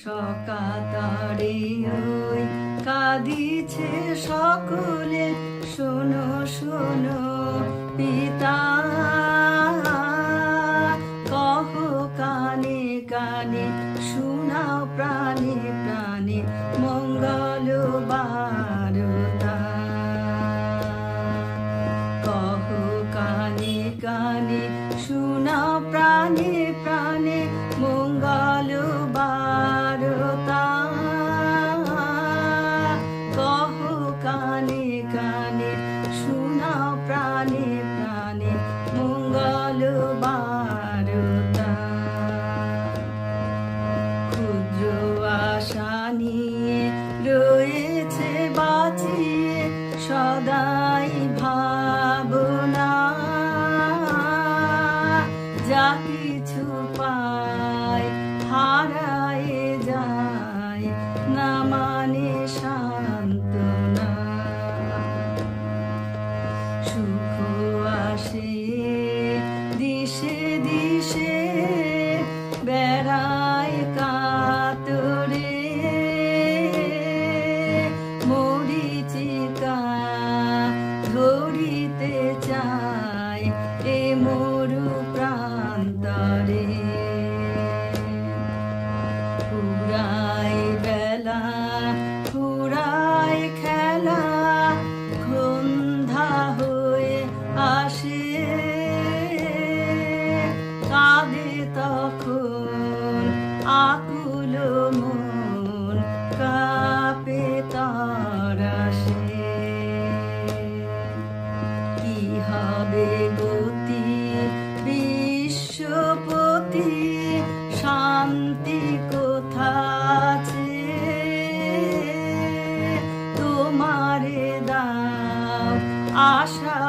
সকাতরে ওই কাঁদিছে সকলে, শোনো শোনো পিতা, কহ কানে কানে শোনাও প্রাণে প্রাণে মঙ্গল বারতা। কহ কানে কানে শোনাও প্রাণে প্রাণে মঙ্গল বারতা। কহ কানে কানে শোনাও প্রাণে প্রাণে মঙ্গল বারতা। ক্ষুদ্র আশা নিয়ে রয়েছে বাঁচিয়ে সদাই ভাবনা, যা কিছু পায় হারায়ে যায় না মানে সান্ত্বনা। সুখ আসে দিশে দিশে বেড়ায় কাতরে, মরিচিকা ধরিতে চায় এ মরু প্রান্তরে। ফুরায় বেলা ফুরায় খেলা, সন্ধ্যা হয়ে আসে, কাঁদে তখন আকুল মন, কাঁপে তরাসে। কি হবে গতি বিশ্বপতি, শান্তি কোথা আছে, তোমারে দাও আশা